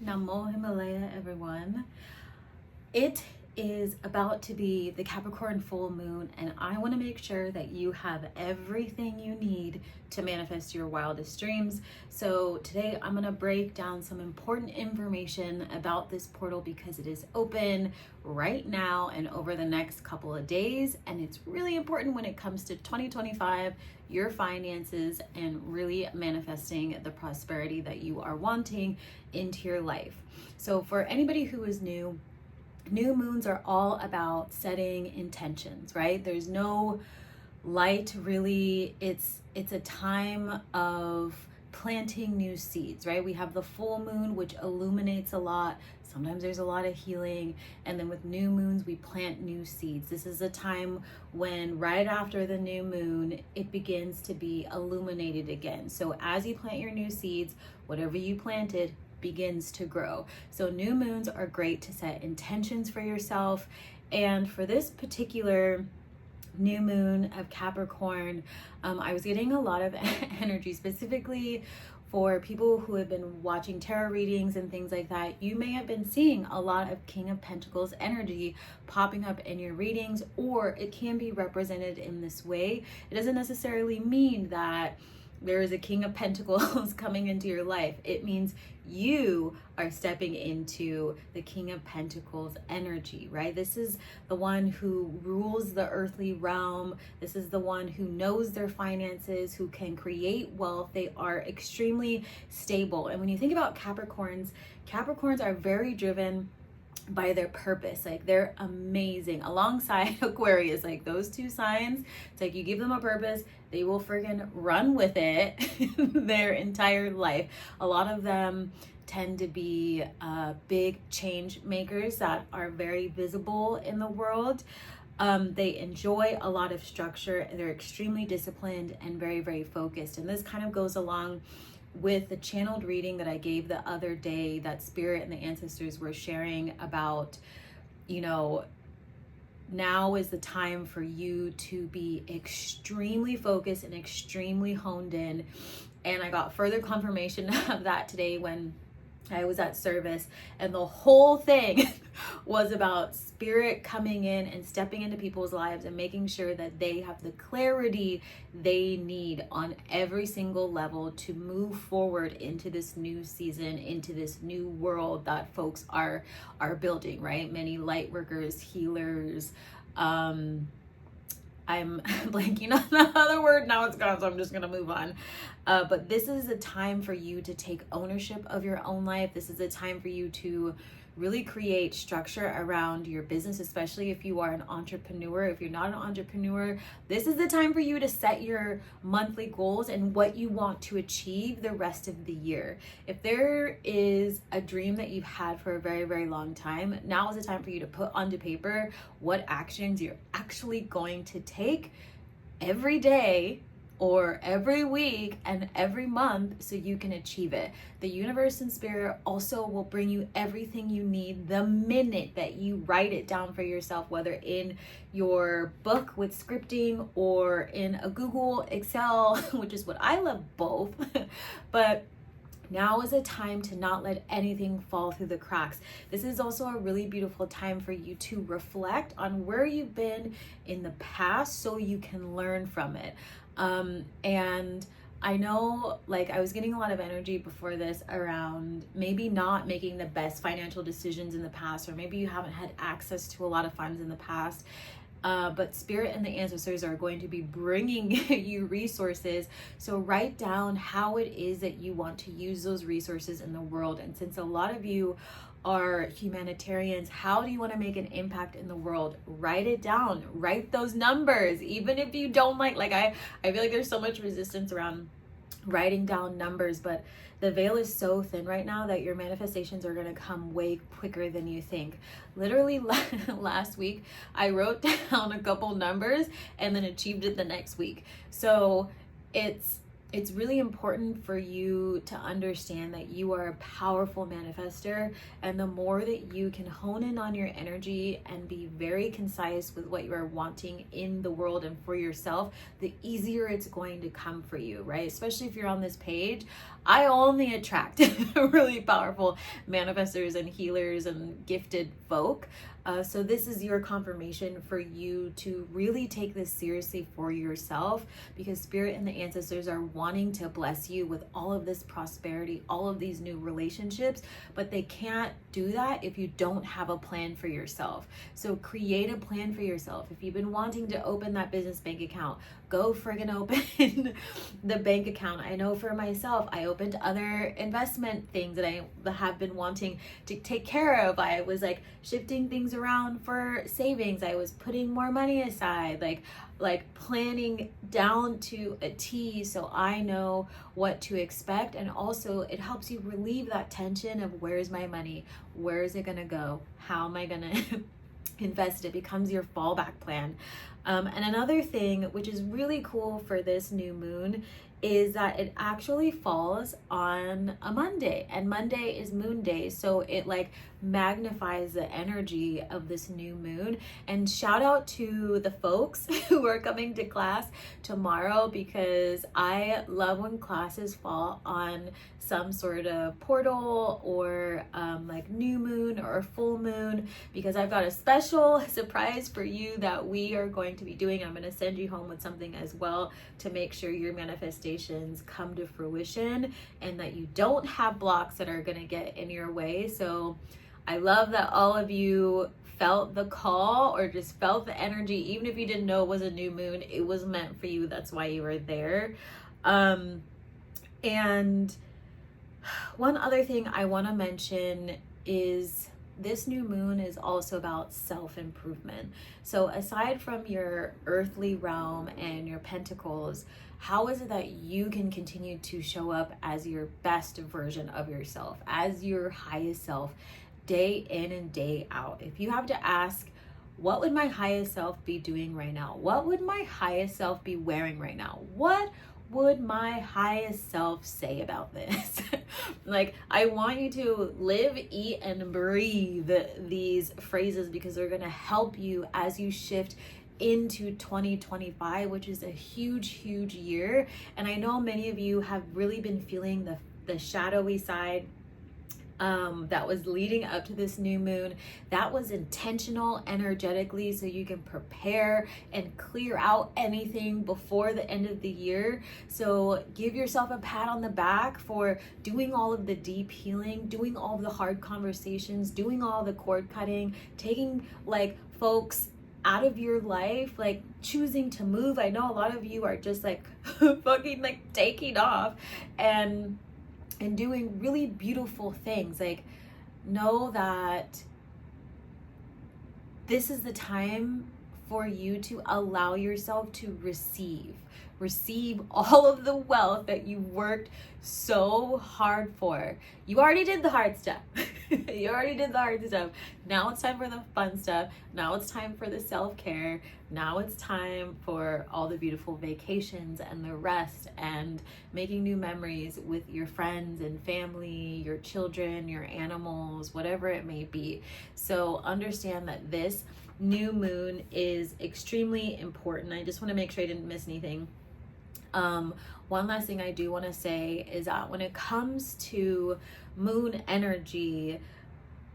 Namo Himalaya, everyone. It is about to be the Capricorn full moon, and I want to make sure that you have everything you need to manifest your wildest dreams. So today I'm going to break down some important information about this portal because it is open right now and over the next couple of days, and it's really important when it comes to 2025, your finances, and really manifesting the prosperity that you are wanting into your life. So for anybody who is new moons are all about setting intentions, right? There's no light really. It's a time of planting new seeds, right? We have the full moon, which illuminates a lot. Sometimes there's a lot of healing. And then with new moons, we plant new seeds. This is a time when right after the new moon, it begins to be illuminated again. So as you plant your new seeds, whatever you planted begins to grow. So new moons are great to set intentions for yourself. And for this particular new moon of Capricorn, I was getting a lot of energy specifically for people who have been watching tarot readings and things like that. You may have been seeing a lot of King of Pentacles energy popping up in your readings, or it can be represented in this way. It doesn't necessarily mean that there is a King of Pentacles coming into your life. It means you are stepping into the King of Pentacles energy, right? This is the one who rules the earthly realm. This is the one who knows their finances, who can create wealth. They are extremely stable. And when you think about Capricorns are very driven by their purpose. Like, they're amazing alongside Aquarius. Like, those two signs, it's like you give them a purpose, they will friggin' run with it their entire life. A lot of them tend to be big change makers that are very visible in the world. They enjoy a lot of structure. They're extremely disciplined and very, very focused. And this kind of goes along with the channeled reading that I gave the other day that Spirit and the ancestors were sharing about, now is the time for you to be extremely focused and extremely honed in. And I got further confirmation of that today when I was at service, and the whole thing was about Spirit coming in and stepping into people's lives and making sure that they have the clarity they need on every single level to move forward into this new season, into this new world that folks are building, right? Many light workers, healers, I'm blanking on the other word now, it's gone, so I'm just gonna move on. But this is a time for you to take ownership of your own life. This is a time for you to really create structure around your business, especially if you are an entrepreneur. If you're not an entrepreneur, this is the time for you to set your monthly goals and what you want to achieve the rest of the year. If there is a dream that you've had for a very, very long time, now is the time for you to put onto paper what actions you're actually going to take every day or every week and every month so you can achieve it. The universe and Spirit also will bring you everything you need the minute that you write it down for yourself, whether in your book with scripting or in a Google Excel, which is what I love, both. But now is a time to not let anything fall through the cracks. This is also a really beautiful time for you to reflect on where you've been in the past so you can learn from it. And I know, like, I was getting a lot of energy before this around maybe not making the best financial decisions in the past, or maybe you haven't had access to a lot of funds in the past. But Spirit and the ancestors are going to be bringing you resources. So write down how it is that you want to use those resources in the world. And since a lot of you are humanitarians, how do you want to make an impact in the world? Write it down. Write those numbers. Even if you don't like I feel like there's so much resistance around writing down numbers, but the veil is so thin right now that your manifestations are going to come way quicker than you think. Literally last week, I wrote down a couple numbers and then achieved it the next week. So it's really important for you to understand that you are a powerful manifester, and the more that you can hone in on your energy and be very concise with what you are wanting in the world and for yourself, the easier it's going to come for you, right? Especially if you're on this page, I only attract really powerful manifestors and healers and gifted folk. So this is your confirmation for you to really take this seriously for yourself, because Spirit and the ancestors are wanting to bless you with all of this prosperity, all of these new relationships, but they can't do that if you don't have a plan for yourself. So create a plan for yourself. If you've been wanting to open that business bank account, go friggin' open the bank account. I know for myself, I opened other investment things that I have been wanting to take care of. I was like shifting things around for savings. I was putting more money aside, like planning down to a T, so I know what to expect. And also it helps you relieve that tension of, where's my money? Where is it gonna go? How am I gonna invest? It becomes your fallback plan. And another thing which is really cool for this new moon is that it actually falls on a Monday, and Monday is Moon Day, so it like magnifies the energy of this new moon. And shout out to the folks who are coming to class tomorrow, because I love when classes fall on some sort of portal or like new moon or full moon, because I've got a special surprise for you that we are going to be doing. I'm going to send you home with something as well to make sure your manifestations come to fruition and that you don't have blocks that are going to get in your way. So I love that all of you felt the call or just felt the energy. Even if you didn't know it was a new moon, it was meant for you. That's why you were there. And one other thing I want to mention is this new moon is also about self-improvement. So aside from your earthly realm and your pentacles, how is it that you can continue to show up as your best version of yourself, as your highest self, day in and day out? If you have to ask, what would my highest self be doing right now? What would my highest self be wearing right now? What would my highest self say about this? Like, I want you to live, eat, and breathe these phrases, because they're gonna help you as you shift into 2025, which is a huge year. And I know many of you have really been feeling the shadowy side that was leading up to this new moon. That was intentional energetically, so you can prepare and clear out anything before the end of the year. So give yourself a pat on the back for doing all of the deep healing, doing all of the hard conversations, doing all the cord cutting, taking like folks out of your life, like choosing to move. I know a lot of you are just like fucking like taking off and doing really beautiful things. Like, know that this is the time for you to allow yourself to receive all of the wealth that you worked so hard for. You already did the hard stuff. You already did the hard stuff. Now it's time for the fun stuff. Now it's time for the self-care. Now it's time for all the beautiful vacations and the rest and making new memories with your friends and family, your children, your animals, whatever it may be. So understand that this new moon is extremely important. I just want to make sure I didn't miss anything. One last thing I do want to say is that when it comes to moon energy,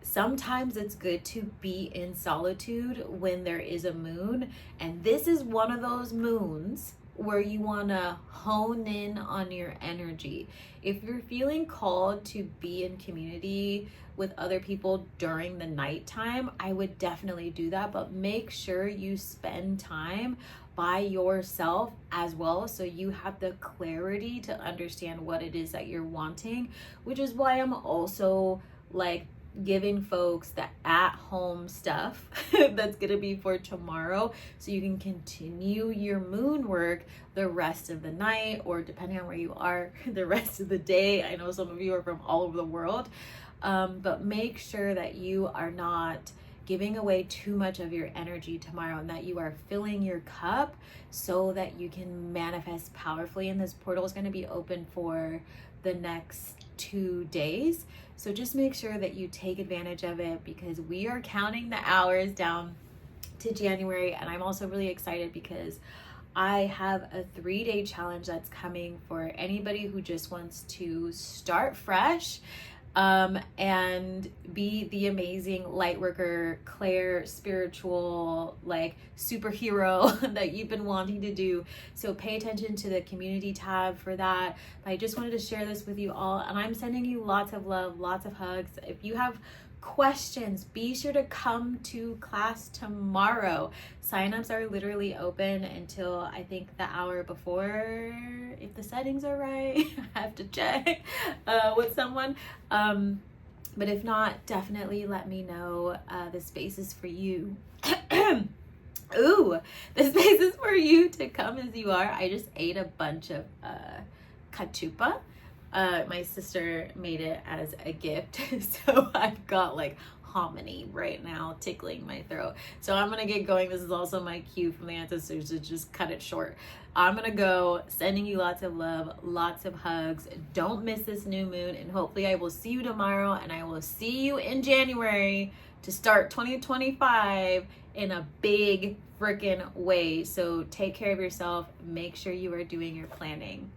sometimes it's good to be in solitude when there is a moon. And this is one of those moons where you want to hone in on your energy. If you're feeling called to be in community with other people during the nighttime, I would definitely do that, but make sure you spend time by yourself as well, so you have the clarity to understand what it is that you're wanting, which is why I'm also like giving folks the at-home stuff that's gonna be for tomorrow, so you can continue your moon work the rest of the night, or depending on where you are, the rest of the day. I know some of you are from all over the world, but make sure that you are not giving away too much of your energy tomorrow, and that you are filling your cup so that you can manifest powerfully. And this portal is going to be open for the next 2 days, so just make sure that you take advantage of it, because we are counting the hours down to January. And I'm also really excited because I have a 3-day challenge that's coming for anybody who just wants to start fresh and be the amazing light worker, Claire, spiritual, like superhero that you've been wanting to do. So pay attention to the community tab for that. But I just wanted to share this with you all, and I'm sending you lots of love, lots of hugs. If you have questions, be sure to come to class tomorrow. Signups are literally open until I think the hour before, if the settings are right. I have to check with someone, but if not, definitely let me know. The space is for you. Ooh, the space is for you to come as you are. I just ate a bunch of cachupa. My sister made it as a gift, so I've got like hominy right now tickling my throat. So I'm gonna get going. This is also my cue from the ancestors to just cut it short. I'm gonna go, sending you lots of love, lots of hugs. Don't miss this new moon, and hopefully I will see you tomorrow, and I will see you in January to start 2025 in a big freaking way. So take care of yourself. Make sure you are doing your planning.